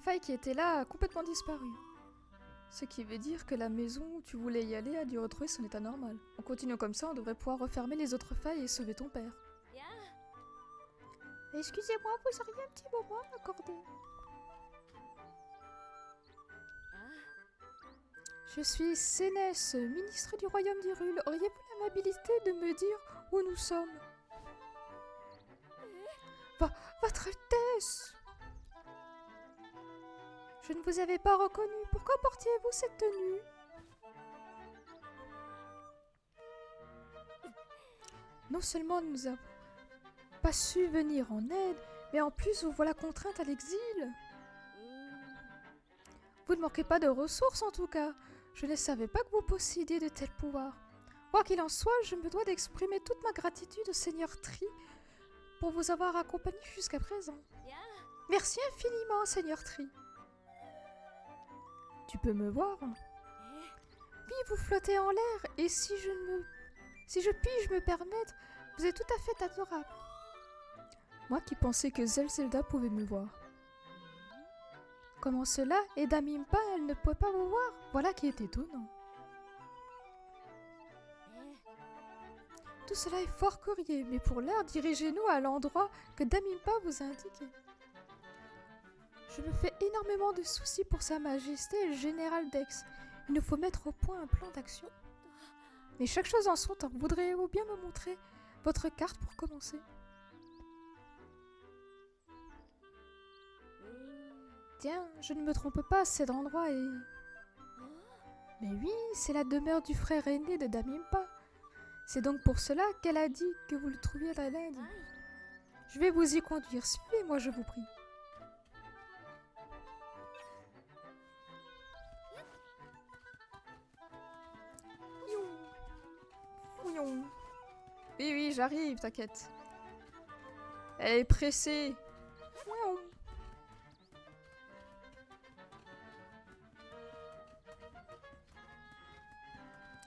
faille qui était là a complètement disparu. Ce qui veut dire que la maison où tu voulais y aller a dû retrouver son état normal. En continuant comme ça, on devrait pouvoir refermer les autres failles et sauver ton père. Excusez-moi, vous auriez un petit moment à m'accorder? Je suis Sénès, ministre du royaume d'Hyrule. Auriez-vous l'amabilité de me dire où nous sommes? Votre Altesse! Je ne vous avais pas reconnu. Pourquoi portiez-vous cette tenue? Non seulement nous n'avons pas su venir en aide, mais en plus vous voilà contrainte à l'exil. Vous ne manquez pas de ressources en tout cas. Je ne savais pas que vous possédiez de tels pouvoirs. Quoi qu'il en soit, je me dois d'exprimer toute ma gratitude au Seigneur Tri pour vous avoir accompagné jusqu'à présent. Merci infiniment, Seigneur Tri. Tu peux me voir? Oui, vous flottez en l'air, et si je puis me permettre, vous êtes tout à fait adorable. Moi qui pensais que Zelda pouvait me voir. Comment cela? Et Dame Impa, elle ne pouvait pas vous voir? Voilà qui est étonnant. Tout cela est fort curieux, mais pour l'heure, dirigez-nous à l'endroit que Dame Impa vous a indiqué. Je me fais énormément de soucis pour Sa Majesté et le général Dex. Il nous faut mettre au point un plan d'action. Mais chaque chose en son temps. Voudriez-vous bien me montrer votre carte pour commencer? Tiens, je ne me trompe pas, cet endroit est... Mais oui, c'est la demeure du frère aîné de Dame Impa. C'est donc pour cela qu'elle a dit que vous le trouviez à l'aide. Je vais vous y conduire. Suivez-moi, je vous prie. Oui, oui, j'arrive, t'inquiète. Elle est pressée.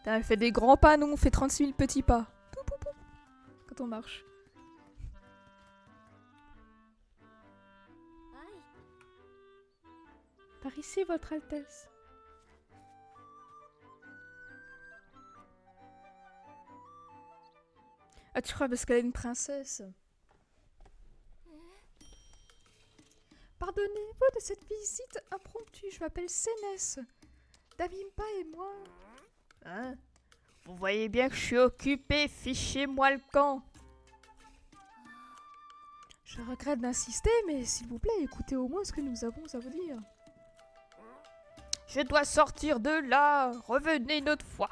Elle fait des grands pas, nous on fait 36 000 petits pas. Quand on marche. Par ici, Votre Altesse. Ah, tu crois parce qu'elle est une princesse? Pardonnez-vous de cette visite impromptue, je m'appelle Sénès. Dame Impa et moi... Hein? Vous voyez bien que je suis occupé, fichez-moi le camp. Je regrette d'insister, mais s'il vous plaît, écoutez au moins ce que nous avons à vous dire. Je dois sortir de là, revenez une autre fois.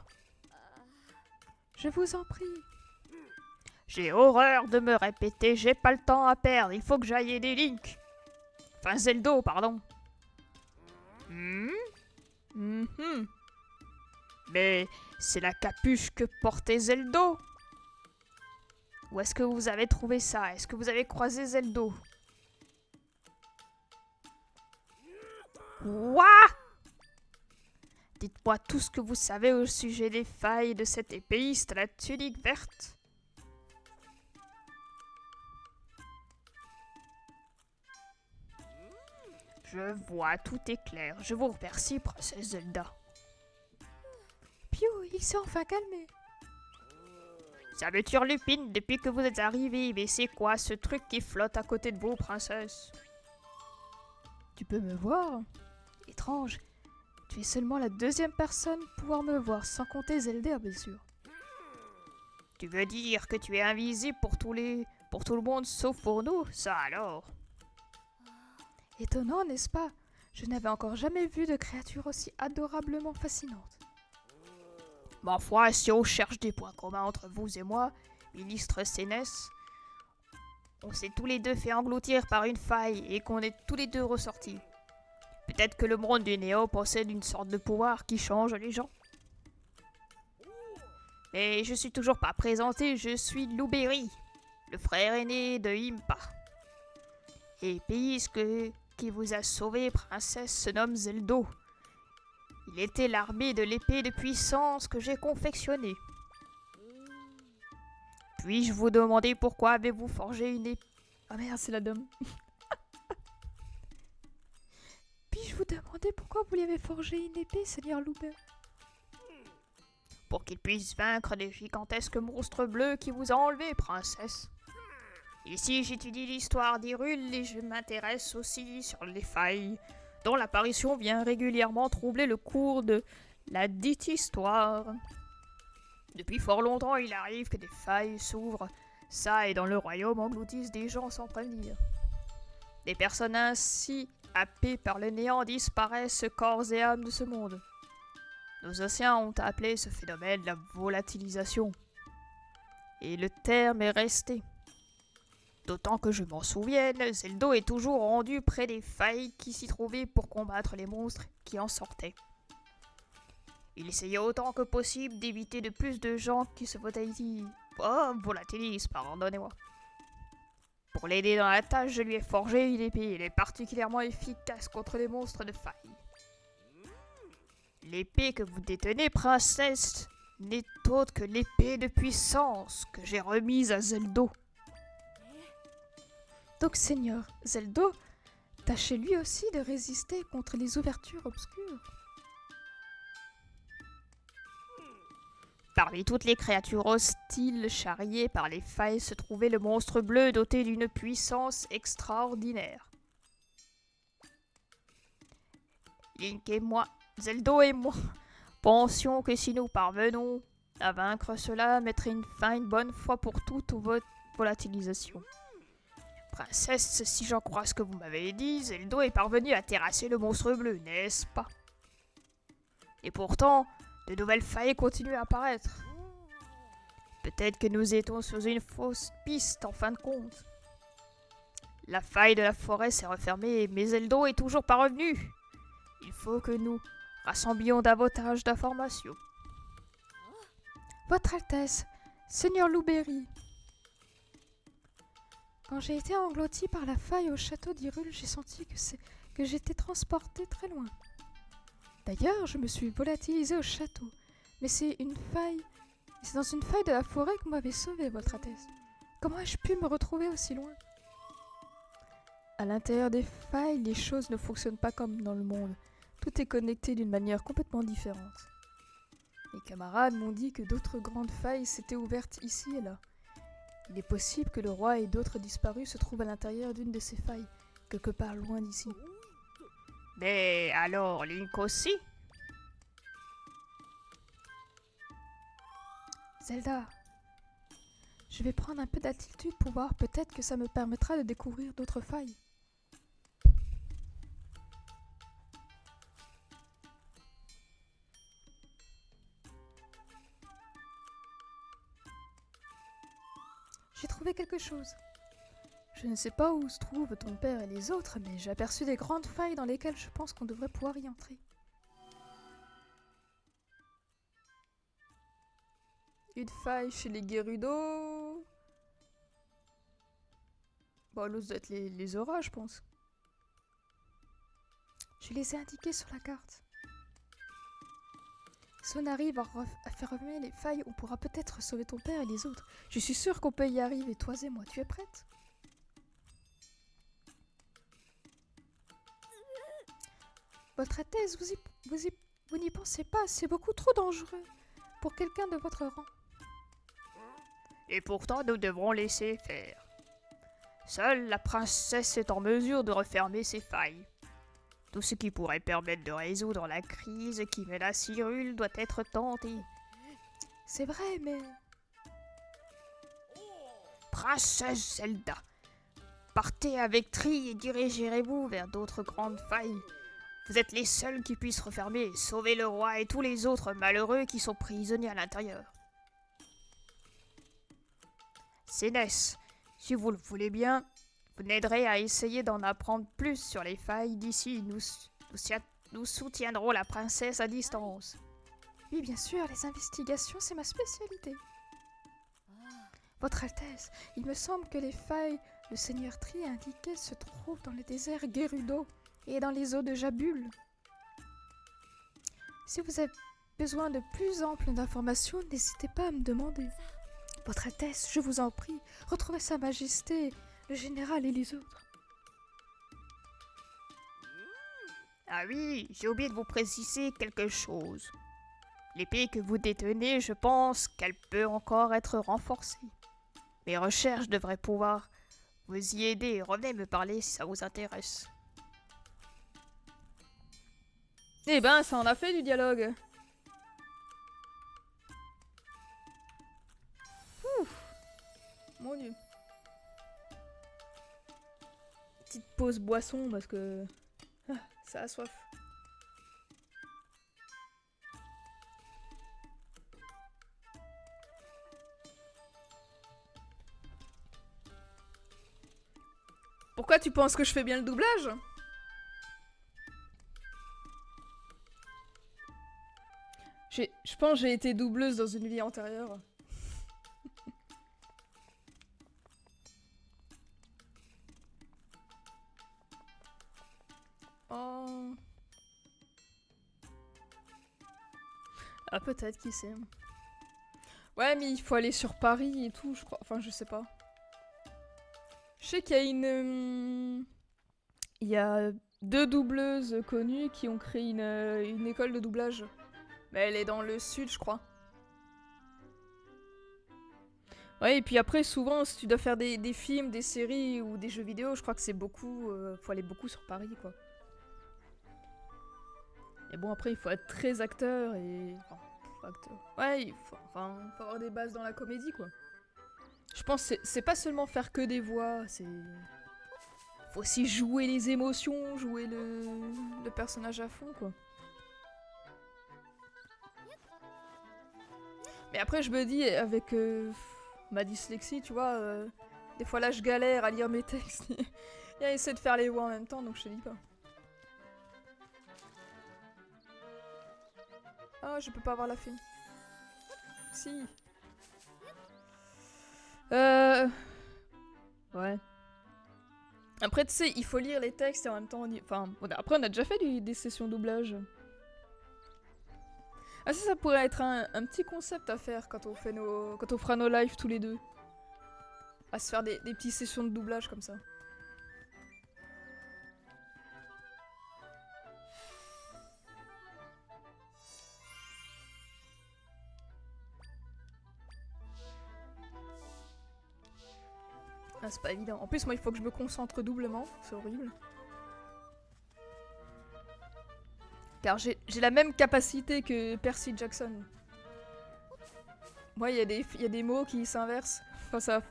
Je vous en prie. J'ai horreur de me répéter, j'ai pas le temps à perdre, il faut que j'aille aider Link. Enfin Zelda, pardon. Mais c'est la capuche que portait Zelda. Où est-ce que vous avez trouvé ça? Est-ce que vous avez croisé Zelda? Quoi? Dites-moi tout ce que vous savez au sujet des failles de cet épéiste à la tunique verte. Je vois, tout est clair. Je vous remercie, princesse Zelda. Piou, il s'est enfin calmé. Ça me turlupine depuis que vous êtes arrivé, mais c'est quoi ce truc qui flotte à côté de vous, princesse? Tu peux me voir? Étrange. Tu es seulement la deuxième personne à pouvoir me voir, sans compter Zelda, bien sûr. Tu veux dire que tu es invisible pour tout le monde sauf pour nous, ça alors? Étonnant, n'est-ce pas? Je n'avais encore jamais vu de créature aussi adorablement fascinante. Ma foi, si on cherche des points communs entre vous et moi, ministre Sénès, on s'est tous les deux fait engloutir par une faille et qu'on est tous les deux ressortis. Peut-être que le monde du Néo possède une sorte de pouvoir qui change les gens. Mais je suis toujours pas présenté, je suis Louberry, le frère aîné de Impa. Et puisque qui vous a sauvé, princesse, se nomme Zelda. Il était l'armée de l'épée de puissance que j'ai confectionnée. Puis-je vous demander pourquoi avez-vous forgé une épée? Ah merde, c'est la dame. vous demander pourquoi vous lui avez forgé une épée, Seigneur Loubert? Pour qu'il puisse vaincre les gigantesques monstres bleus qui vous ont enlevé, princesse. Ici, j'étudie l'histoire d'Hyrule et je m'intéresse aussi sur les failles, dont l'apparition vient régulièrement troubler le cours de la dite histoire. Depuis fort longtemps, il arrive que des failles s'ouvrent, ça et dans le royaume engloutissent des gens sans prévenir. Des personnes ainsi happées par le néant disparaissent corps et âme de ce monde. Nos anciens ont appelé ce phénomène la volatilisation. Et le terme est resté. D'autant que je m'en souvienne, Zeldo est toujours rendu près des failles qui s'y trouvaient pour combattre les monstres qui en sortaient. Il essayait autant que possible d'éviter de plus de gens qui se volatilisent, pardonnez-moi. Pour l'aider dans la tâche, je lui ai forgé une épée. Elle est particulièrement efficace contre les monstres de faille. L'épée que vous détenez, princesse, n'est autre que l'épée de puissance que j'ai remise à Zeldo. Donc, Seigneur Zeldo, tâchez lui aussi de résister contre les ouvertures obscures. Parmi toutes les créatures hostiles charriées par les failles se trouvait le monstre bleu doté d'une puissance extraordinaire. Link et moi, Zeldo et moi, pensions que si nous parvenons à vaincre cela, mettrait une fin une bonne fois pour toutes aux volatilisations. Princesse, si j'en crois ce que vous m'avez dit, Zeldo est parvenu à terrasser le monstre bleu, n'est-ce pas? Et pourtant, de nouvelles failles continuent à apparaître. Peut-être que nous étions sur une fausse piste en fin de compte. La faille de la forêt s'est refermée, mais Zeldo est toujours pas revenu. Il faut que nous rassemblions davantage d'informations. Votre Altesse, Seigneur Louberry. Quand j'ai été englouti par la faille au château d'Hyrule, j'ai senti que j'étais transporté très loin. D'ailleurs, je me suis volatilisé au château, mais c'est dans une faille de la forêt que vous m'avez sauvé, Votre Altesse. Comment ai-je pu me retrouver aussi loin? À l'intérieur des failles, les choses ne fonctionnent pas comme dans le monde. Tout est connecté d'une manière complètement différente. Mes camarades m'ont dit que d'autres grandes failles s'étaient ouvertes ici et là. Il est possible que le roi et d'autres disparus se trouvent à l'intérieur d'une de ces failles, quelque part loin d'ici. Mais alors, Link aussi? Zelda, je vais prendre un peu d'altitude pour voir, peut-être que ça me permettra de découvrir d'autres failles. J'ai trouvé quelque chose. Je ne sais pas où se trouvent ton père et les autres, mais j'ai aperçu des grandes failles dans lesquelles je pense qu'on devrait pouvoir y entrer. Une faille chez les Gerudo. Bon, l'autre doit être les auras, je pense. Je les ai indiqués sur la carte. Si on arrive à faire remuer les failles, on pourra peut-être sauver ton père et les autres. Je suis sûre qu'on peut y arriver, toi et moi. Tu es prête? Votre Altesse, vous n'y pensez pas, c'est beaucoup trop dangereux pour quelqu'un de votre rang. Et pourtant, nous devrons laisser faire. Seule la princesse est en mesure de refermer ces failles. Tout ce qui pourrait permettre de résoudre la crise qui menace Hyrule doit être tenté. C'est vrai, mais... Princesse Zelda, partez avec Tri et dirigez-vous vers d'autres grandes failles. Vous êtes les seuls qui puissent refermer et sauver le roi et tous les autres malheureux qui sont prisonniers à l'intérieur. Sénès, si vous le voulez bien, vous m'aiderez à essayer d'en apprendre plus sur les failles d'ici. Nous soutiendrons la princesse à distance. Oui, bien sûr, les investigations, c'est ma spécialité. Votre Altesse, il me semble que les failles, le Seigneur Tri a indiqué, se trouvent dans le désert Gerudo et dans les eaux de Jabul. Si vous avez besoin de plus amples d'informations, n'hésitez pas à me demander. Votre Altesse, je vous en prie, retrouvez Sa Majesté, le général et les autres. Ah oui, j'ai oublié de vous préciser quelque chose. L'épée que vous détenez, je pense qu'elle peut encore être renforcée. Mes recherches devraient pouvoir vous y aider. Revenez me parler si ça vous intéresse. Eh ben, ça en a fait du dialogue. Ouf. Mon dieu. Petite pause boisson parce que ça a soif. Pourquoi tu penses que je fais bien le doublage? Je pense que j'ai été doubleuse dans une vie antérieure. Oh. Ah, peut-être, qui sait. Ouais, mais il faut aller sur Paris et tout, je crois. Enfin, je sais pas. Je sais qu'il y a il y a 2 doubleuses connues qui ont créé une école de doublage. Mais elle est dans le sud, je crois. Ouais, et puis après, souvent, si tu dois faire des films, des séries ou des jeux vidéo, je crois que c'est beaucoup... faut aller beaucoup sur Paris, quoi. Et bon, après, il faut être très acteur et... Enfin, acteur. Ouais, faut avoir des bases dans la comédie, quoi. Je pense que c'est pas seulement faire que des voix, c'est... Faut aussi jouer les émotions, jouer le personnage à fond, quoi. Mais après, je me dis, avec ma dyslexie, tu vois, des fois là, je galère à lire mes textes et à essayer de faire les voix en même temps, donc je te dis pas. Ah, je peux pas avoir la fille. Si. Ouais. Après, tu sais, il faut lire les textes et en même temps... Enfin, après, on a déjà fait des sessions doublage. Ah ça pourrait être un petit concept à faire quand on fera nos lives tous les deux. À se faire des petites sessions de doublage comme ça. Ah, c'est pas évident. En plus, moi, il faut que je me concentre doublement. C'est horrible. Car j'ai la même capacité que Percy Jackson. Moi, il y a des mots qui s'inversent. Enfin, ça...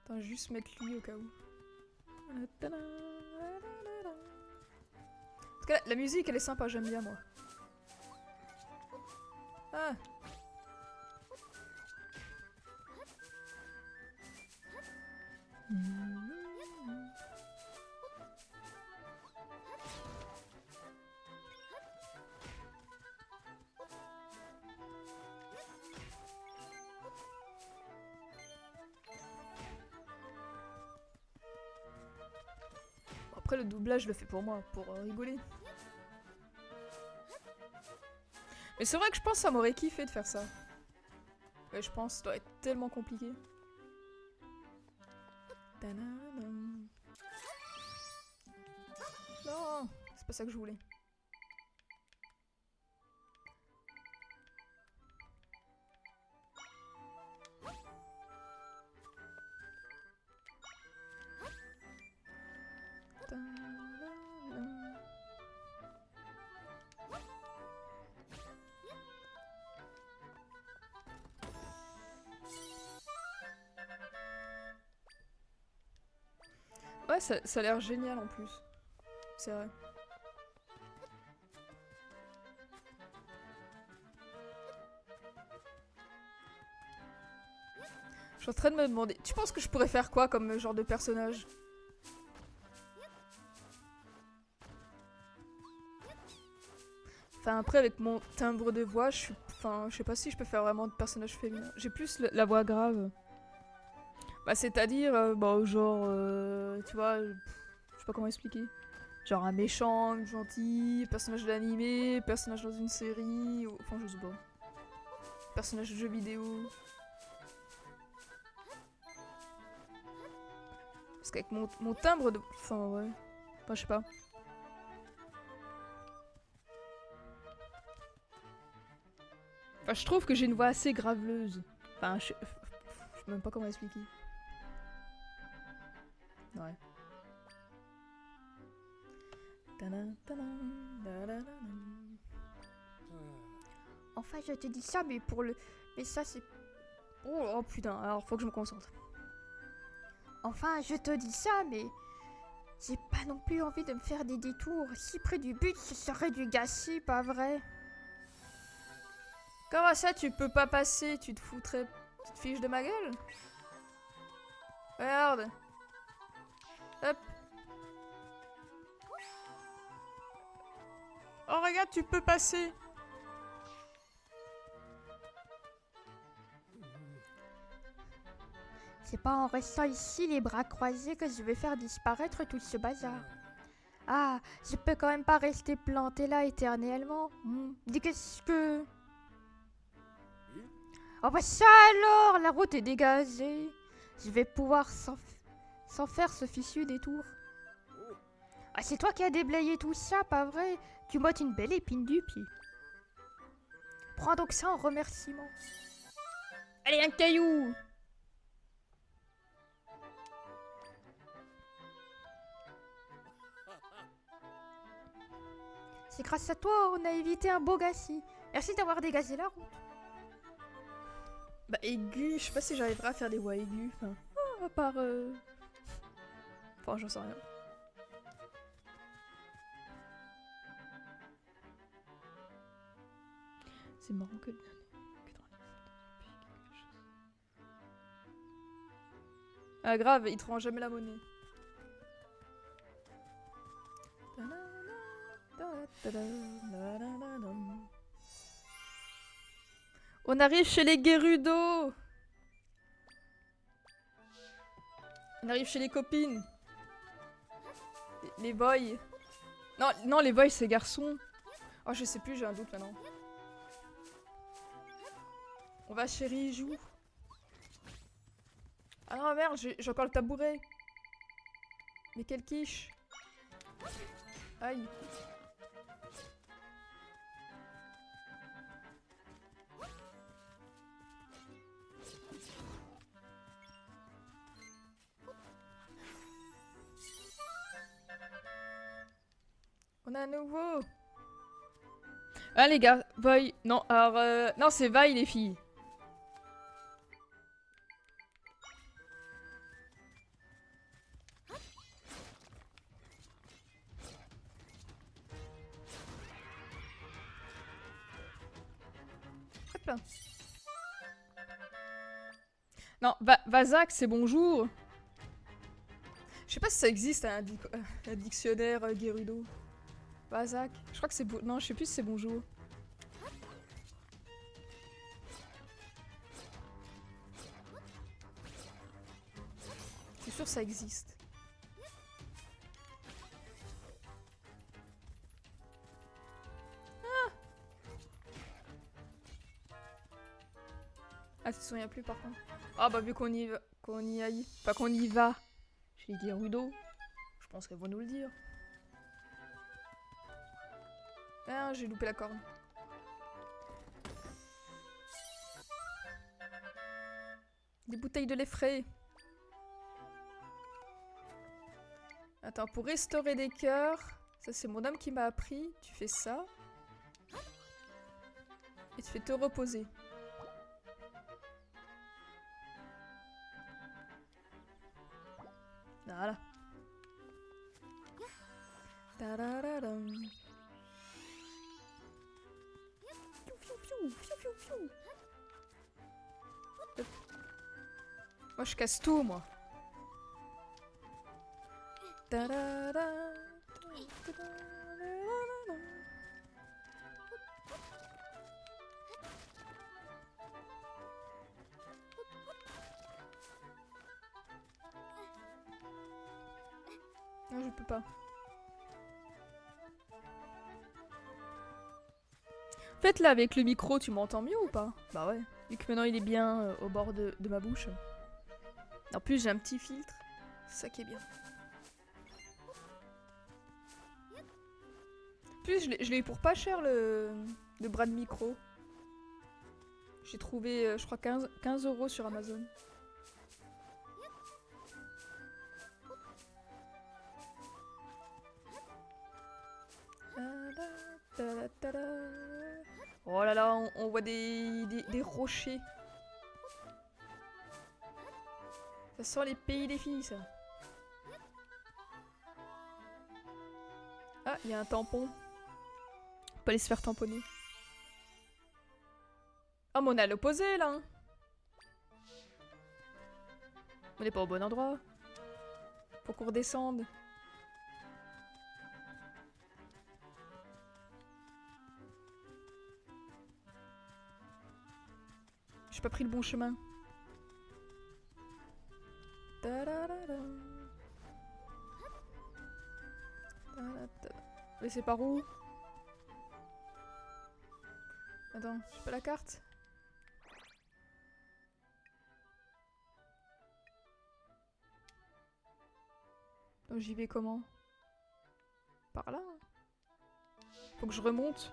Attends, juste mettre lui au cas où. En tout cas, la musique, elle est sympa, j'aime bien, moi. Ah. Après, le doublage, je le fais pour moi, pour rigoler. Mais c'est vrai que je pense que ça m'aurait kiffé de faire ça. Mais je pense que ça doit être tellement compliqué. Non, c'est pas ça que je voulais. Ouais, ça a l'air génial en plus. C'est vrai. Je suis en train de me demander, tu penses que je pourrais faire quoi comme genre de personnage? Enfin après avec mon timbre de voix, je sais pas si je peux faire vraiment de personnage féminin. J'ai plus la voix grave. Bah c'est-à-dire, bon genre, tu vois, je sais pas comment expliquer. Genre un méchant, un gentil, personnage d'animé, personnage dans une série, ou... enfin je sais pas. Personnage de jeu vidéo. Parce qu'avec mon timbre de... Enfin, ouais. Enfin, je sais pas. Enfin, je trouve que j'ai une voix assez graveleuse. Enfin, je sais même pas comment expliquer. Ouais. Enfin, je te dis ça, mais pour le... Mais ça, c'est... Oh putain, alors faut que je me concentre. Enfin, je te dis ça, mais... J'ai pas non plus envie de me faire des détours. Si près du but, ce serait du gâchis, pas vrai? Comment ça, tu peux pas passer? Tu te foutrais... Tu te fiches de ma gueule? Regarde. Hop. Oh, regarde, tu peux passer. C'est pas en restant ici les bras croisés que je vais faire disparaître tout ce bazar. Ah, je peux quand même pas rester planté là éternellement. Dis qu'est-ce que... Oh bah ça alors, la route est dégagée. Je vais pouvoir sans faire ce fichu détour. Ah, c'est toi qui as déblayé tout ça, pas vrai? Tu m'ôtes une belle épine du pied. Prends donc ça en remerciement. Allez, un caillou. C'est grâce à toi, on a évité un beau gâchis. Merci d'avoir dégagé la route. Bah, aigu, je sais pas si j'arriverai à faire des voix aiguës. Enfin, à part... Enfin, j'en sais rien. C'est marrant que... Ah grave, ils te rendent jamais la monnaie. On arrive chez les Gerudo. On arrive chez les copines. Les boys. Non, non, les boys c'est garçons. Oh, je sais plus, j'ai un doute maintenant. On va chez Rijou. Ah non, merde, j'ai encore le tabouret. Mais quelle quiche. Aïe. On a un nouveau. Ah les gars, boy. Non, alors non, c'est Vi les filles. Hop là. Non, Vazak, c'est bonjour. Je sais pas si ça existe un dictionnaire Gerudo. Vazak. Je crois que c'est... Non, je sais plus si c'est bonjour. C'est sûr ça existe. Ah, tu te souviens plus par contre. Ah bah vu qu'on y va, enfin qu'on y va chez les Gerudo, je pense qu'elles vont nous le dire. Ah, j'ai loupé la corne. Des bouteilles de lait frais. Attends, pour restaurer des cœurs, ça c'est mon homme qui m'a appris, tu fais ça. Et tu fais te reposer. Voilà. Tadadadam. Moi je casse tout moi. Non, je peux pas. En fait, là, avec le micro, tu m'entends mieux ou pas? Bah ouais. Vu que maintenant il est bien au bord de ma bouche. En plus, j'ai un petit filtre. C'est ça qui est bien. En plus, je l'ai eu pour pas cher le bras de micro. J'ai trouvé, je crois, 15 € sur Amazon. Oh là là, on voit des rochers. Ça sent les pays des filles, ça. Ah, il y a un tampon. On peut aller se faire tamponner. Ah, mais on est à l'opposé, là. On n'est pas au bon endroit. Faut qu'on redescende. J'ai pas pris le bon chemin. Mais c'est par où? Attends, j'ai pas la carte. Donc j'y vais comment? Par là? Faut que je remonte.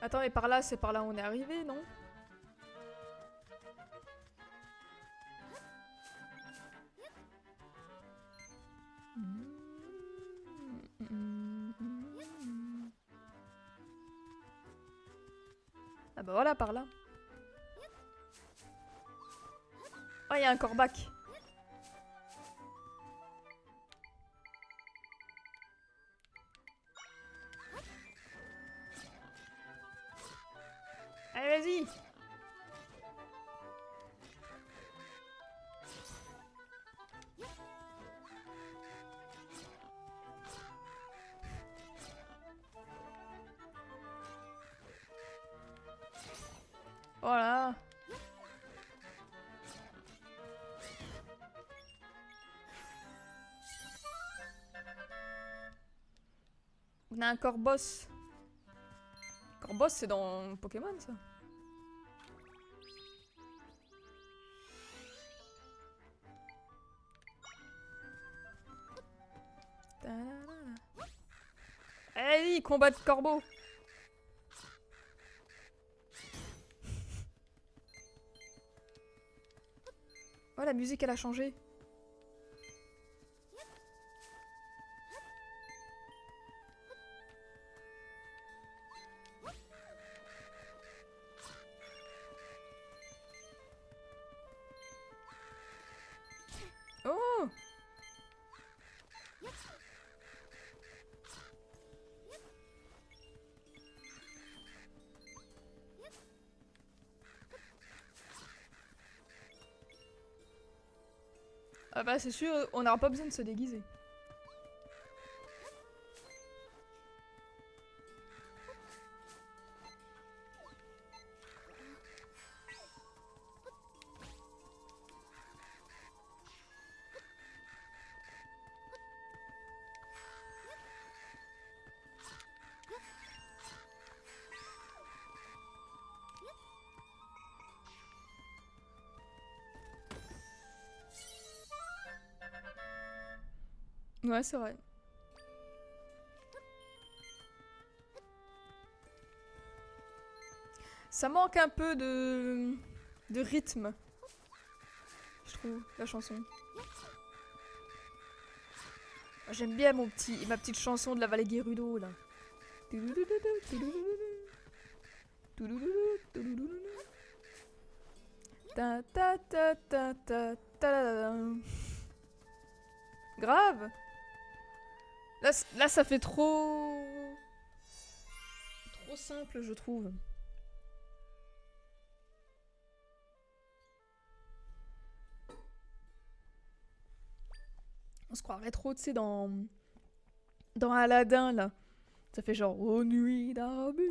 Attends, mais par là, c'est par là où on est arrivé, non? Ah bah voilà, par là. Oh, il y a un corbac. Allez, vas-y. Voilà. On a un Corboss. Corboss, c'est dans Pokémon, ça. Allez, combat de corbeau. Oh, la musique, elle a changé. Oh! Ah bah c'est sûr, on n'aura pas besoin de se déguiser. Ouais, c'est vrai. Ça manque un peu de rythme, je trouve, la chanson. J'aime bien ma petite chanson de la vallée Gerudo, là. Ta ta ta ta ta ta. Grave. Là, ça fait trop simple, je trouve. On se croirait trop, tu sais, dans Aladdin, là. Ça fait genre, oh nuit d'Arabie.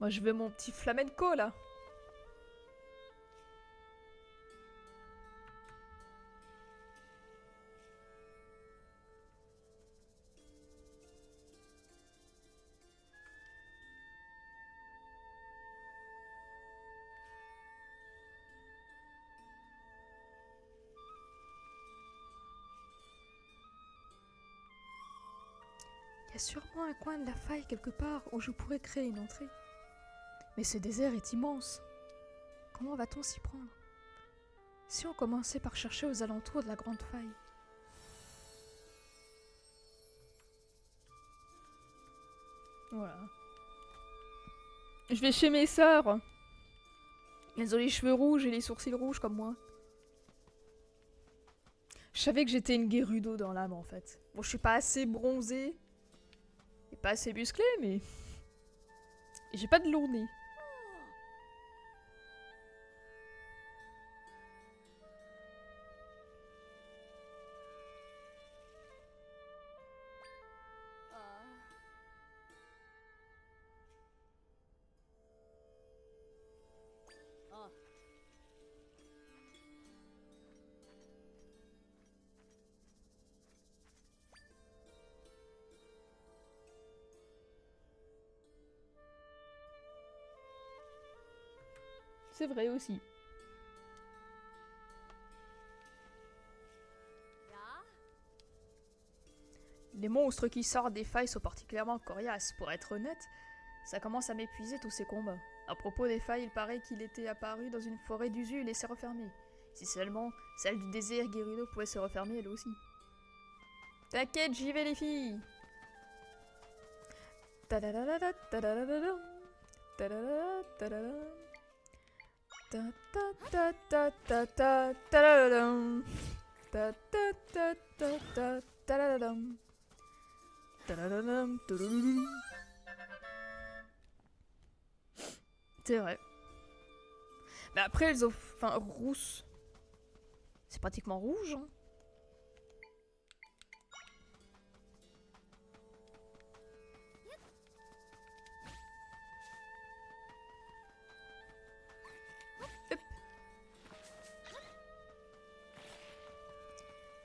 Moi, je veux mon petit flamenco, là. Il y a sûrement un coin de la faille quelque part où je pourrais créer une entrée. Mais ce désert est immense. Comment va-t-on s'y prendre? Si on commençait par chercher aux alentours de la grande faille. Voilà. Je vais chez mes sœurs. Elles ont les cheveux rouges et les sourcils rouges comme moi. Je savais que j'étais une Gerudo dans l'âme en fait. Bon, je suis pas assez bronzée. Et pas assez musclée, mais... J'ai pas de long nez. C'est vrai aussi. Les monstres qui sortent des failles sont particulièrement coriaces. Pour être honnête, ça commence à m'épuiser tous ces combats. À propos des failles, il paraît qu'il était apparu dans une forêt d'Usul et s'est refermé. Si seulement celle du désert Gerudo pouvait se refermer elle aussi. T'inquiète, j'y vais les filles. Tadadadada, tadadadada, tadadada, tadadada. Ta ta ta ta ta ta ta-da-da-dum. Ta ta ta ta ta ta-da-da-dum. Ta-da-da-dum, ta-da-da-dum. C'est vrai. Mais après elles ont... Enfin, rousse. C'est pratiquement rouge, hein.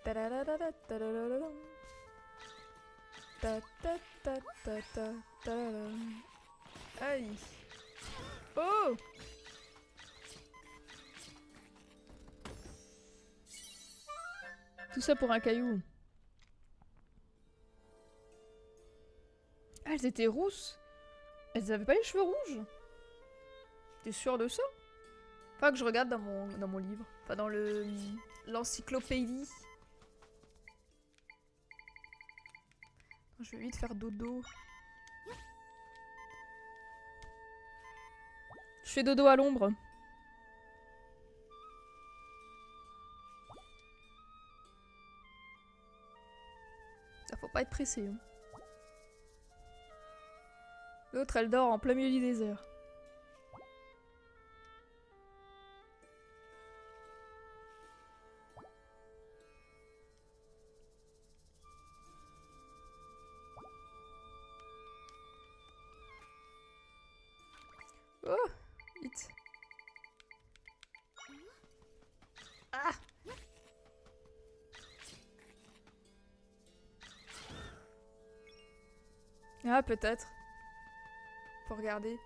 Ta-da-da-da-da, ta-da-da-da-dum. Ta-ta-ta-ta-ta-ta-da-dum. Aïe. Oh! Tout ça pour un caillou. Ah, elles étaient rousses. Elles avaient pas les cheveux rouges. T'es sûr de ça? Faut que je regarde dans mon livre. Enfin, dans l'encyclopédie. Je vais vite faire dodo. Je fais dodo à l'ombre. Ça faut pas être pressé. Hein. L'autre, elle dort en plein milieu du désert. Oh, vite. Ah! Ah, peut-être. Faut regarder.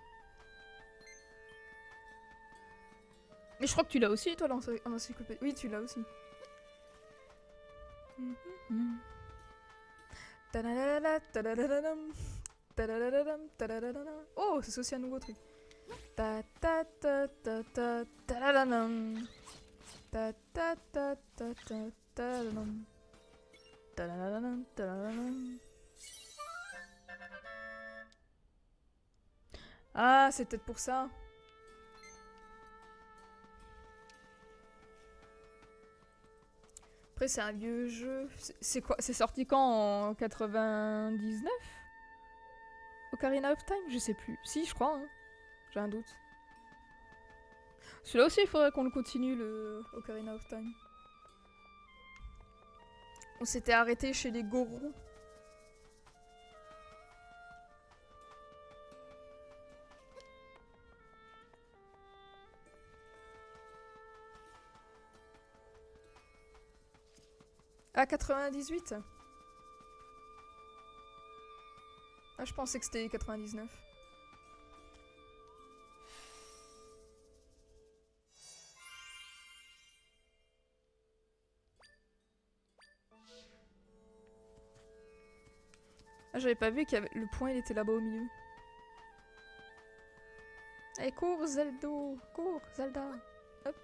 Mais je crois que tu l'as aussi, toi, en encyclopédie. Oui, tu l'as aussi. Ta-da-da-da-da, ta-da-da-da-dam. Ta-da-da-da-dam, ta-da-da-da-dam. Oh, c'est aussi un nouveau truc. Ta ta ta ta ta ta da dam. Ta ta ta ta ta ta da dam. Ta da da dam, ta da da dam. Ah, c'est peut-être pour ça. Après, c'est un vieux jeu. C'est quoi? C'est sorti quand? En 99? Ocarina of Time? Je sais plus. Si, je crois. Hein. J'ai un doute. Celui-là aussi, il faudrait qu'on le continue, le Ocarina of Time. On s'était arrêté chez les Gorons. Ah, 98? Ah, je pensais que c'était 99. Ah, Ah, j'avais pas vu qu'il y avait... le point il était là-bas au milieu. Allez, cours, Zeldo. Cours, Zelda. Hop.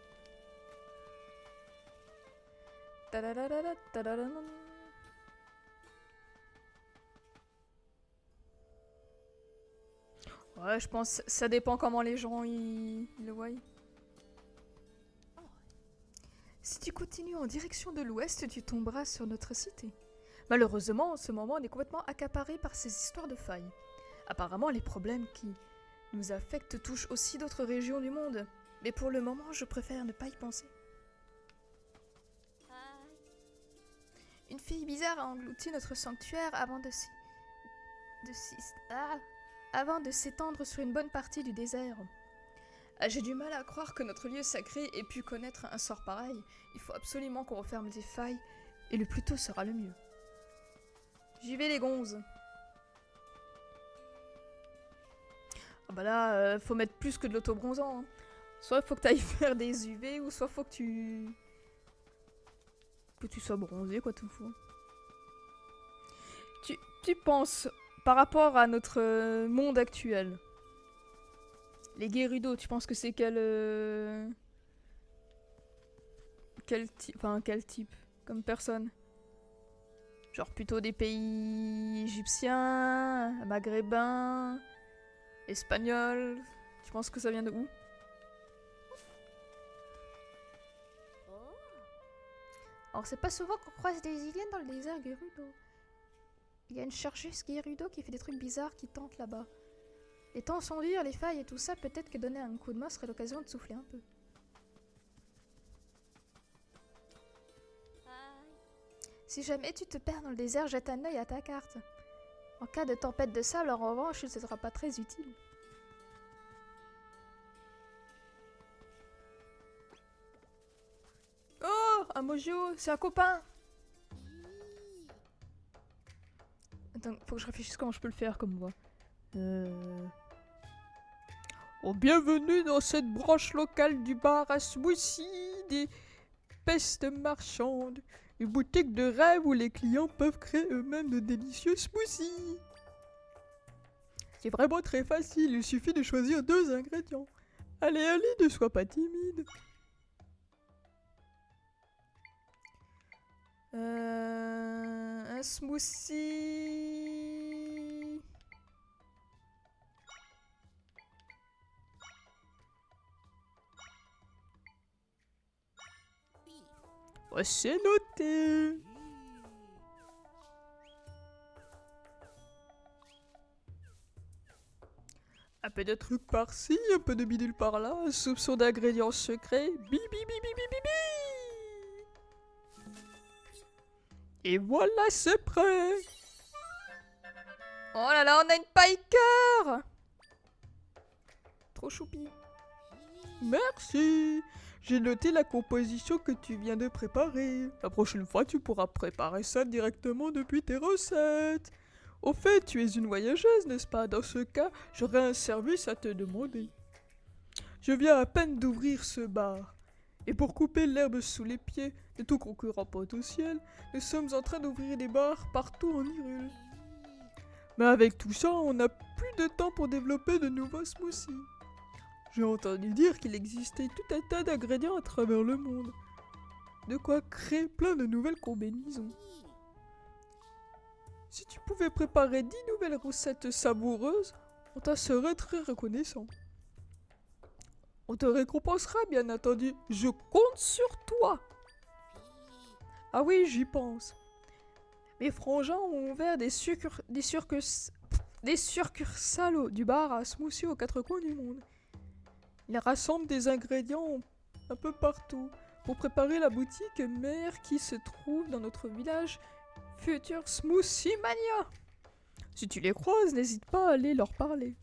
Tadadadada, tadadadam. Ouais, je pense ça dépend comment les gens ils le voient. Si tu continues en direction de l'ouest, tu tomberas sur notre cité. Malheureusement, en ce moment, on est complètement accaparé par ces histoires de failles. Apparemment, les problèmes qui nous affectent touchent aussi d'autres régions du monde. Mais pour le moment, je préfère ne pas y penser. Une fille bizarre a englouti notre sanctuaire avant avant de s'étendre sur une bonne partie du désert. Ah, j'ai du mal à croire que notre lieu sacré ait pu connaître un sort pareil. Il faut absolument qu'on referme les failles, et le plus tôt sera le mieux. J'y vais les gonzes. Ah bah là, faut mettre plus que de l'auto-bronzant. Hein. Soit faut que t'ailles faire des UV, ou soit faut que tu sois bronzé, quoi, tout fou. Tu penses, par rapport à notre monde actuel, les Gerudo, tu penses que c'est quel type comme personne? Genre plutôt des pays égyptiens, maghrébins, espagnols. Tu penses que ça vient de où? Alors c'est pas souvent qu'on croise des aliens dans le désert Gerudo. Il y a une chercheuse Gerudo qui fait des trucs bizarres qui tentent là-bas. Les temps sont durs, les failles et tout ça, peut-être que donner un coup de main serait l'occasion de souffler un peu. Si jamais tu te perds dans le désert, jette un œil à ta carte. En cas de tempête de sable, en revanche, ce ne sera pas très utile. Oh, un Mojo, c'est un copain. Attends, faut que je réfléchisse comment je peux le faire comme voix. Oh, bienvenue dans cette branche locale du bar à smoothie des pestes marchandes. Une boutique de rêve où les clients peuvent créer eux-mêmes de délicieux smoothies. C'est vraiment très facile, il suffit de choisir 2 ingrédients. Allez, allez, ne sois pas timide. Un smoothie... Oh, c'est noté. Un peu de trucs par-ci, un peu de bidule par-là, un soupçon d'ingrédients secrets. Bi bi bi bi bi bi bi. Et voilà, c'est prêt. Oh là là, on a une paille cœur! Trop choupi. Merci. J'ai noté la composition que tu viens de préparer. La prochaine fois, tu pourras préparer ça directement depuis tes recettes. Au fait, tu es une voyageuse, n'est-ce pas? Dans ce cas, j'aurais un service à te demander. Je viens à peine d'ouvrir ce bar. Et pour couper l'herbe sous les pieds de tout concurrent potentiel, nous sommes en train d'ouvrir des bars partout en Hyrule. Mais avec tout ça, on n'a plus de temps pour développer de nouveaux smoothies. J'ai entendu dire qu'il existait tout un tas d'ingrédients à travers le monde. De quoi créer plein de nouvelles combinaisons. Si tu pouvais préparer 10 nouvelles recettes savoureuses, on t'en serait très reconnaissant. On te récompensera, bien entendu. Je compte sur toi. Ah oui, j'y pense. Mes frangins ont ouvert des succursales du bar à smoothie aux 4 coins du monde. Ils rassemblent des ingrédients un peu partout pour préparer la boutique mère qui se trouve dans notre village Future Smoothie Mania. Si tu les croises, n'hésite pas à aller leur parler.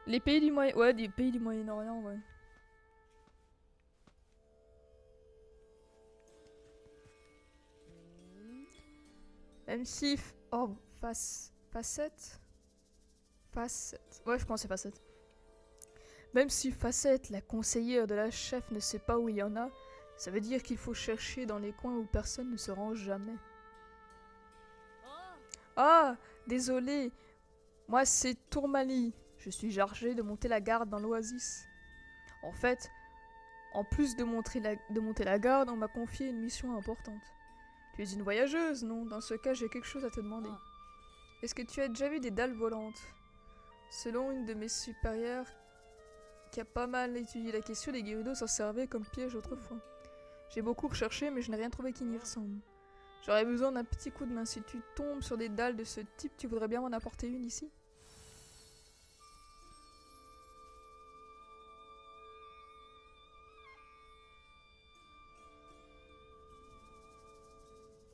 Les pays du Moyen... Ouais, des pays du Moyen-Orient, ouais. Même si... Oh, Facette. Ouais, je pense que c'est Facette. Même si Facette, la conseillère de la chef, ne sait pas où il y en a, Ça veut dire qu'il faut chercher dans les coins où personne ne se rend jamais. Ah, désolé. Moi, c'est Tourmalie. Je suis chargée de monter la garde dans l'oasis. En fait, en plus de monter la garde, on m'a confié une mission importante. Tu es une voyageuse, non? Dans ce cas, j'ai quelque chose à te demander. Est-ce que tu as déjà vu des dalles volantes? Selon une de mes supérieures, qui a pas mal étudié la question, les Gyarados s'en servaient comme piège autrefois. J'ai beaucoup recherché, mais je n'ai rien trouvé qui n'y ressemble. J'aurais besoin d'un petit coup de main. Si tu tombes sur des dalles de ce type, tu voudrais bien m'en apporter une ici?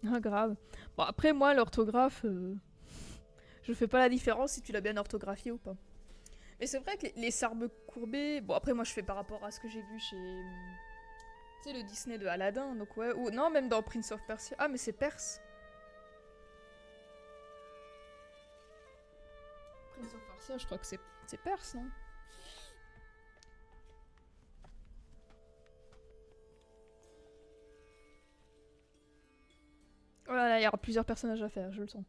Ah, grave. Bon, après, moi, l'orthographe, je fais pas la différence si tu l'as bien orthographié ou pas. Mais c'est vrai que les sarbes courbés... Bon, après, moi, je fais par rapport à ce que j'ai vu chez... Tu sais, le Disney de Aladdin, donc ouais. Ou non, même dans Prince of Persia. Ah, mais c'est perse. Prince of Persia, je crois que c'est perse, non? Oh là là, il y aura plusieurs personnages à faire, je le sens.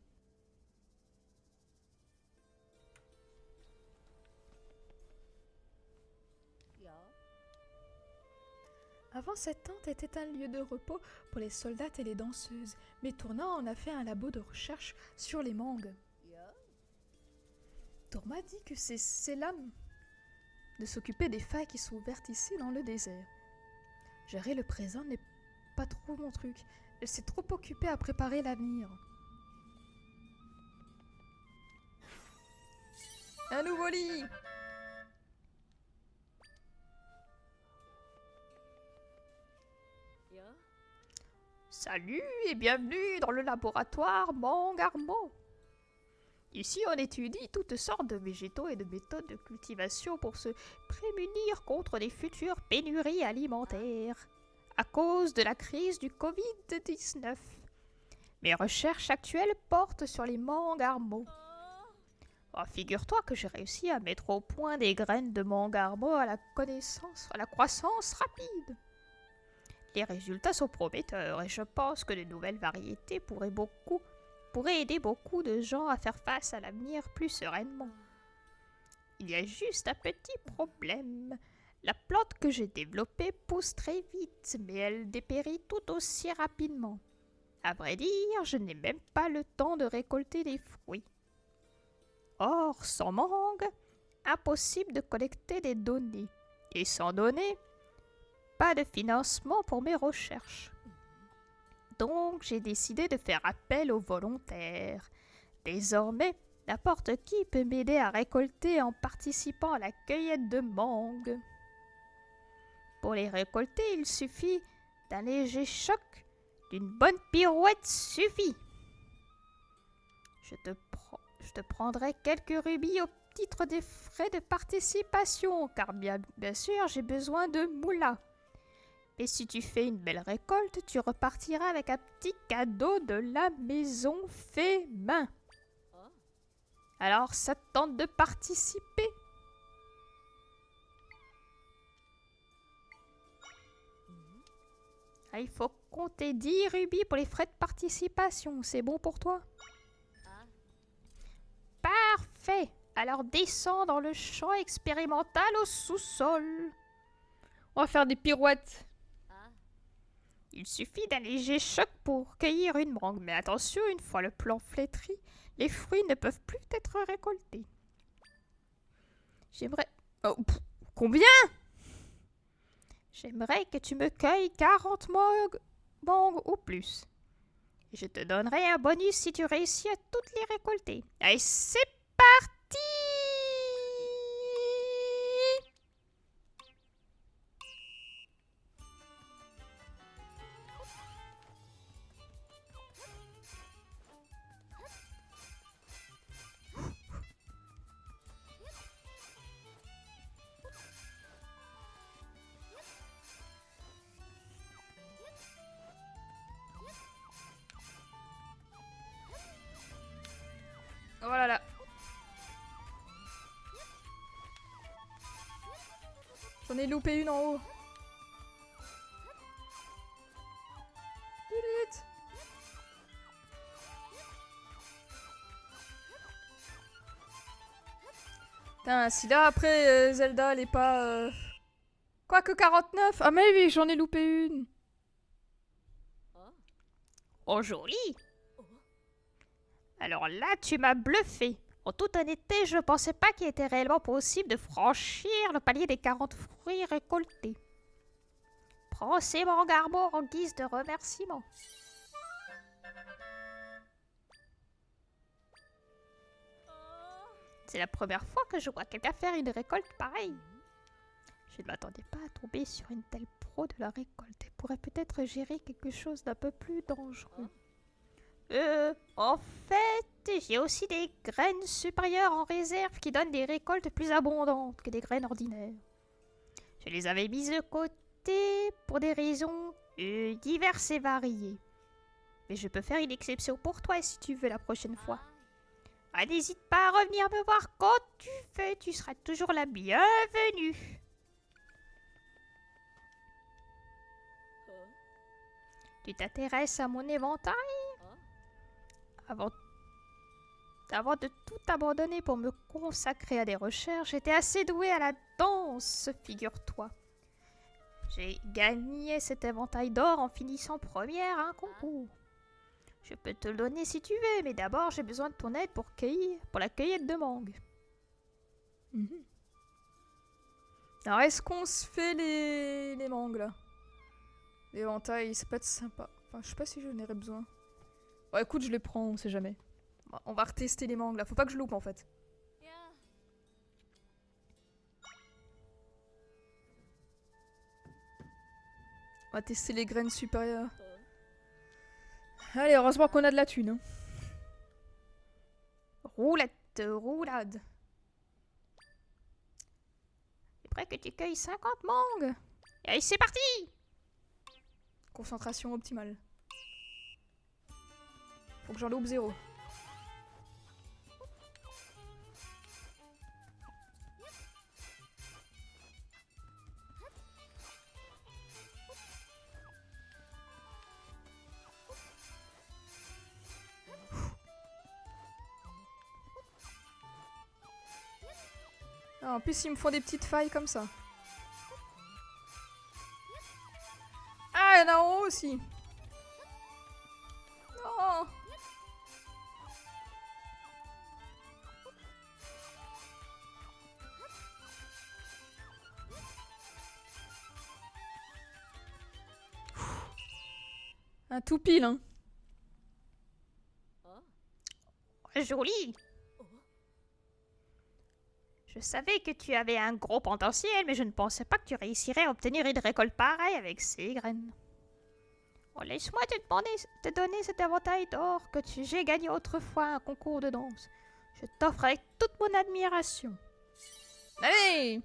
Avant, cette tente était un lieu de repos pour les soldates et les danseuses, mais Tourna en a fait un labo de recherche sur les mangues. Tourma dit que c'est l'âme de s'occuper des failles qui sont ouvertes ici dans le désert. Gérer le présent n'est pas trop mon truc. Elle s'est trop occupée à préparer l'avenir. Un nouveau lit! Salut et bienvenue dans le laboratoire Mangarmo. Ici, on étudie toutes sortes de végétaux et de méthodes de cultivation pour se prémunir contre les futures pénuries alimentaires à cause de la crise du Covid-19. Mes recherches actuelles portent sur les mangarmos. Oh, figure-toi que j'ai réussi à mettre au point des graines de mangarmo à la croissance rapide. Les résultats sont prometteurs et je pense que de nouvelles variétés pourraient aider beaucoup de gens à faire face à l'avenir plus sereinement. Il y a juste un petit problème. La plante que j'ai développée pousse très vite, mais elle dépérit tout aussi rapidement. À vrai dire, je n'ai même pas le temps de récolter des fruits. Or, sans mangue, impossible de collecter des données. Et sans données, pas de financement pour mes recherches. Donc, j'ai décidé de faire appel aux volontaires. Désormais, n'importe qui peut m'aider à récolter en participant à la cueillette de mangues. Pour les récolter, il suffit d'un léger choc, d'une bonne pirouette suffit. Je te prendrai quelques rubis au titre des frais de participation, car bien sûr, j'ai besoin de moula. Et si tu fais une belle récolte, tu repartiras avec un petit cadeau de la maison fait main. Alors, ça te tente de participer? Ah, il faut compter 10 rubis pour les frais de participation. C'est bon pour toi? Parfait. Alors, descends dans le champ expérimental au sous-sol. On va faire des pirouettes. Il suffit d'un léger choc pour cueillir une mangue, mais attention, une fois le plant flétri, les fruits ne peuvent plus être récoltés. J'aimerais... Oh, combien? J'aimerais que tu me cueilles 40 mangues ou plus. Et je te donnerai un bonus si tu réussis à toutes les récolter. Allez, c'est parti! Oh là là. J'en ai loupé une en haut. Putain, si là après Zelda elle est pas... Quoi que 49? Ah mais oui, j'en ai loupé une. Oh, joli! Alors là, tu m'as bluffé. En toute honnêteté, je ne pensais pas qu'il était réellement possible de franchir le palier des 40 fruits récoltés. Prends ces mangarmos en guise de remerciement. C'est la première fois que je vois quelqu'un faire une récolte pareille. Je ne m'attendais pas à tomber sur une telle pro de la récolte. Elle pourrait peut-être gérer quelque chose d'un peu plus dangereux. En fait, j'ai aussi des graines supérieures en réserve qui donnent des récoltes plus abondantes que des graines ordinaires. Je les avais mises de côté pour des raisons diverses et variées. Mais je peux faire une exception pour toi si tu veux la prochaine fois. Ah, n'hésite pas à revenir me voir quand tu veux, tu seras toujours la bienvenue. Tu t'intéresses à mon éventail? Avant de tout abandonner pour me consacrer à des recherches, j'étais assez douée à la danse, figure-toi. J'ai gagné cet éventail d'or en finissant première à un concours. Je peux te le donner si tu veux, mais d'abord j'ai besoin de ton aide pour la cueillette de mangue. Alors est-ce qu'on se fait les mangues là? L'éventail, ça peut être sympa. Enfin, je sais pas si j'en aurais besoin. Ouais, écoute, je les prends, on sait jamais. Bon, on va retester les mangues là, faut pas que je loupe en fait. On va tester les graines supérieures. Allez, heureusement qu'on a de la thune. Hein. Roulade. C'est prêt que tu cueilles 50 mangues. Et allez, c'est parti! Concentration optimale. Faut que j'en loupe 0. Ah, en plus, ils me font des petites failles comme ça. Ah, il y en a en haut aussi. Non. Un tout pile, hein. Joli! Je savais que tu avais un gros potentiel, mais je ne pensais pas que tu réussirais à obtenir une récolte pareille avec ces graines. Oh, laisse-moi te donner cet éventail d'or que j'ai gagné autrefois à un concours de danse. Je t'offre avec toute mon admiration. Allez!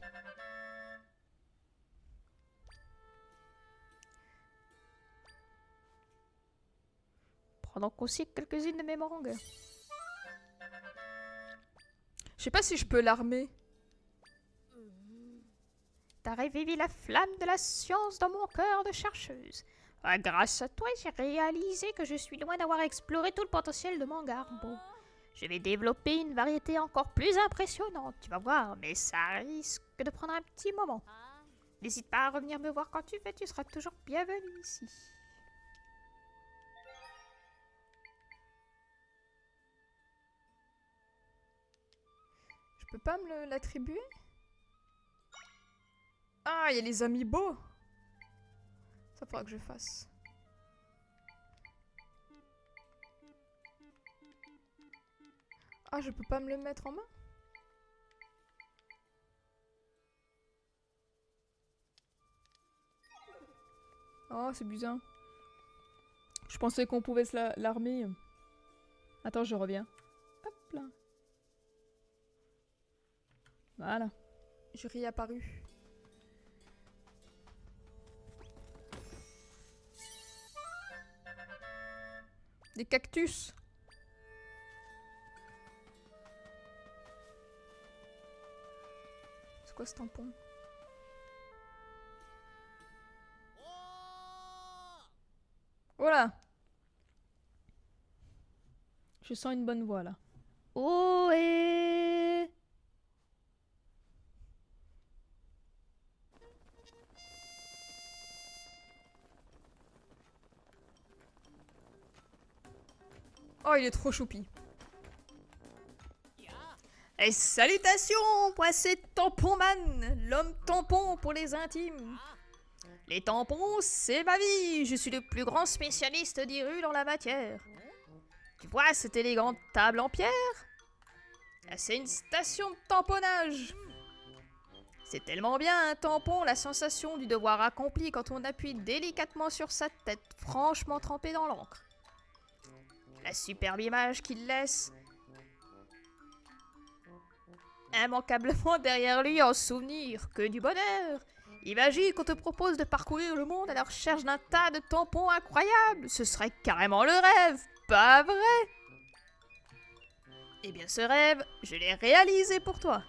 Prends donc aussi quelques-unes de mes mangues. Je sais pas si je peux l'armer. T'as réveillé la flamme de la science dans mon cœur de chercheuse. Ah, grâce à toi, j'ai réalisé que je suis loin d'avoir exploré tout le potentiel de mon garbo. Je vais développer une variété encore plus impressionnante, tu vas voir, mais ça risque de prendre un petit moment. N'hésite pas à revenir me voir quand tu veux, tu seras toujours bienvenue ici. Je peux pas me l'attribuer? Ah, il y a les amiibo. Ça faudra que je fasse. Ah, je peux pas me le mettre en main? Oh, c'est bizarre. Je pensais qu'on pouvait se l'armer. Attends, je reviens. Hop là. Voilà. Je réapparu. Des cactus. C'est quoi ce tampon? Voilà. Je sens une bonne voix là. Oh et... Oh, il est trop choupi. Et salutations, moi c'est Tamponman, l'homme tampon pour les intimes. Les tampons, c'est ma vie, je suis le plus grand spécialiste des rues dans la matière. Tu vois cette élégante table en pierre? C'est une station de tamponnage. C'est tellement bien un tampon, la sensation du devoir accompli quand on appuie délicatement sur sa tête, franchement trempée dans l'encre. La superbe image qu'il laisse immanquablement derrière lui en souvenir, que du bonheur. Imagine qu'on te propose de parcourir le monde à la recherche d'un tas de tampons incroyables. Ce serait carrément le rêve, pas vrai? Eh bien ce rêve, je l'ai réalisé pour toi.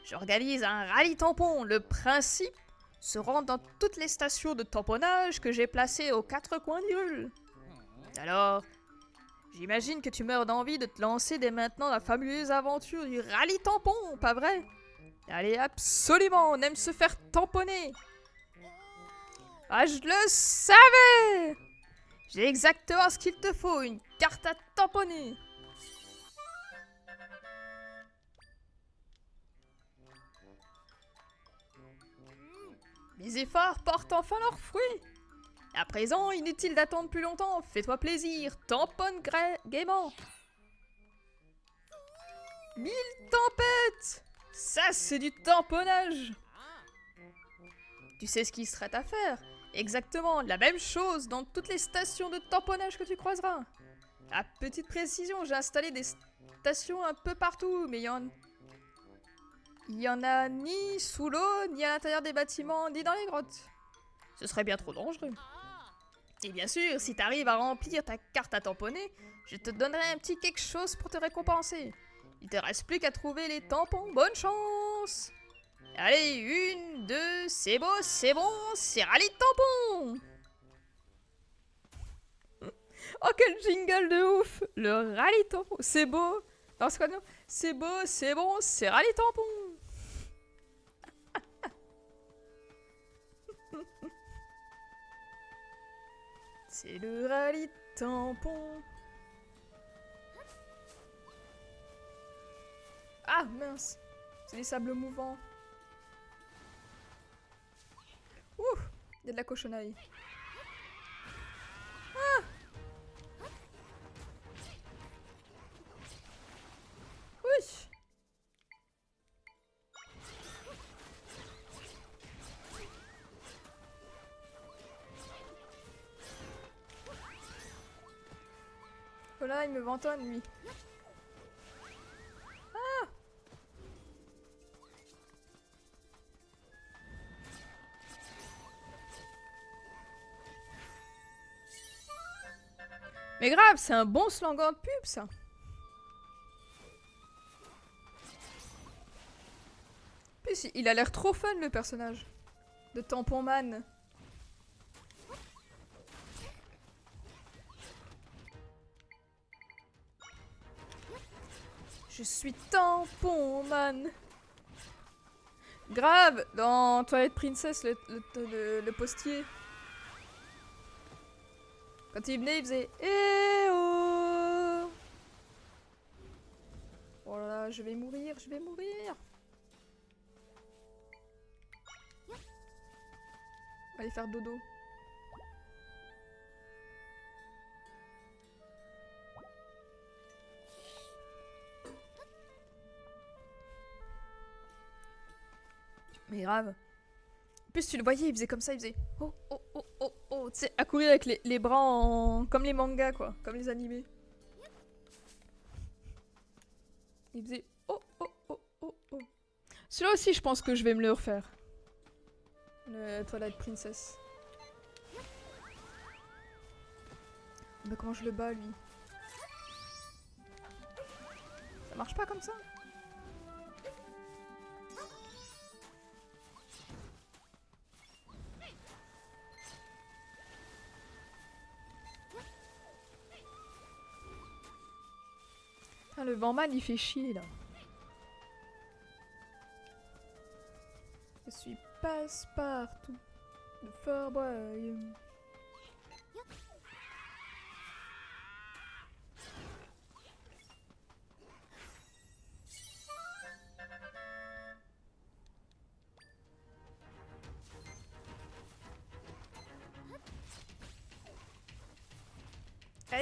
J'organise un rallye tampon. Le principe, se rendre dans toutes les stations de tamponnage que j'ai placées aux quatre coins d'Hyrule. Alors, j'imagine que tu meurs d'envie de te lancer dès maintenant dans la fabuleuse aventure du rallye tampon, pas vrai? Allez, absolument, on aime se faire tamponner. Ah, je le savais! J'ai exactement ce qu'il te faut, une carte à tamponner. Mes efforts portent enfin leurs fruits. À présent, inutile d'attendre plus longtemps, fais-toi plaisir, tamponne gaiement. 1000 tempêtes! Ça, c'est du tamponnage! Tu sais ce qu'il serait à faire? Exactement, la même chose dans toutes les stations de tamponnage que tu croiseras. À petite précision, j'ai installé des stations un peu partout, mais il y en a ni sous l'eau, ni à l'intérieur des bâtiments, ni dans les grottes. Ce serait bien trop dangereux. Et bien sûr, si t'arrives à remplir ta carte à tamponner, je te donnerai un petit quelque chose pour te récompenser. Il te reste plus qu'à trouver les tampons. Bonne chance! Allez, 1, 2, c'est beau, c'est bon, c'est rallye de tampons! Oh, quel jingle de ouf! Le rallye tampon, c'est beau! Non, c'est quoi, non? C'est beau, c'est bon, c'est rallye tampon! C'est le rallye tampon. Ah, mince! C'est des sables mouvants. Ouh! Il y a de la cochonaille. Ah! Oui! Voilà, il me ventonne, lui. Ah! Mais grave, c'est un bon slogan de pub, ça. En plus, il a l'air trop fun, le personnage. De Tamponman. Je suis Tamponman. Grave, dans Twilight Princess, le postier. Quand il venait, il faisait Eh oh! Oh là là, je vais mourir, je vais mourir. Allez faire dodo. Mais grave. En plus, tu le voyais, il faisait comme ça, il faisait oh oh oh oh oh, tu sais, à courir avec les bras en. Comme les mangas, quoi, comme les animés. Il faisait oh oh oh oh oh. Celui-là aussi, je pense que je vais me le refaire. Le Twilight Princess. Mais comment je le bats, lui? Ça marche pas comme ça? Ah, le vent mal, il fait chier, là. Je suis passe-partout de Fort Boyaume.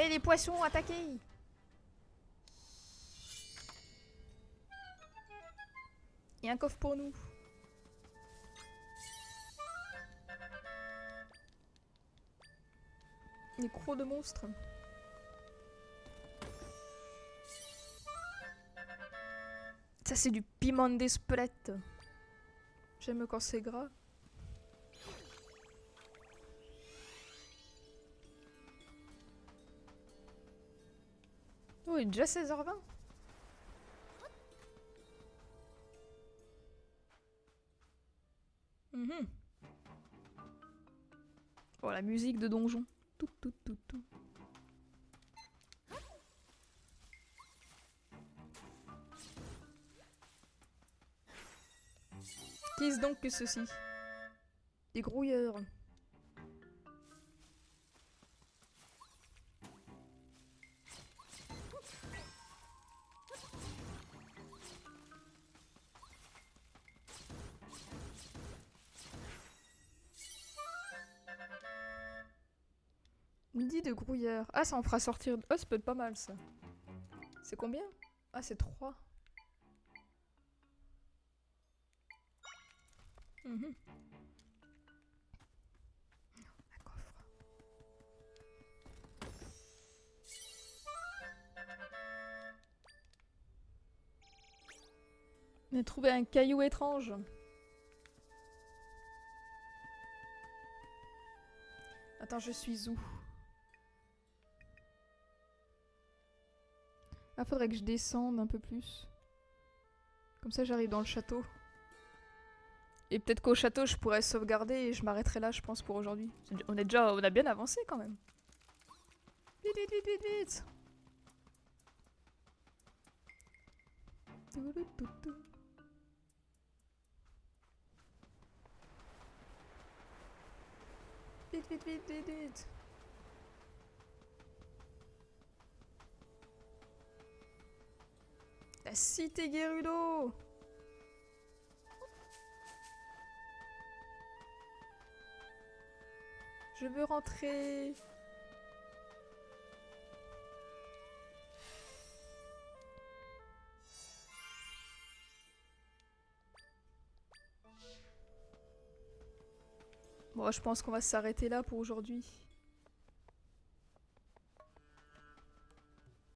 Allez, les poissons, attaquez! Il y a un coffre pour nous. Les crocs de monstres. Ça, c'est du piment d'Espelette. J'aime quand c'est gras. Oh, il est déjà 16h20. Mhm. Oh, la musique de donjon. Tout, tout, tout, tout. Qu'est-ce donc que ceci? Des grouilleurs. Midi de grouilleur. Ah, ça en fera sortir. Oh, ça peut être pas mal ça. C'est combien? Ah, c'est 3. Mhm. Un coffre. On a trouvé un caillou étrange. Attends, je suis où? Ah, faudrait que je descende un peu plus. Comme ça, j'arrive dans le château. Et peut-être qu'au château, je pourrais sauvegarder et je m'arrêterai là, je pense, pour aujourd'hui. On a bien avancé quand même. Vite, vite, vite, vite, vite. Vite, vite, vite, vite, vite. La cité Gerudo. Je veux rentrer. Bon, je pense qu'on va s'arrêter là pour aujourd'hui.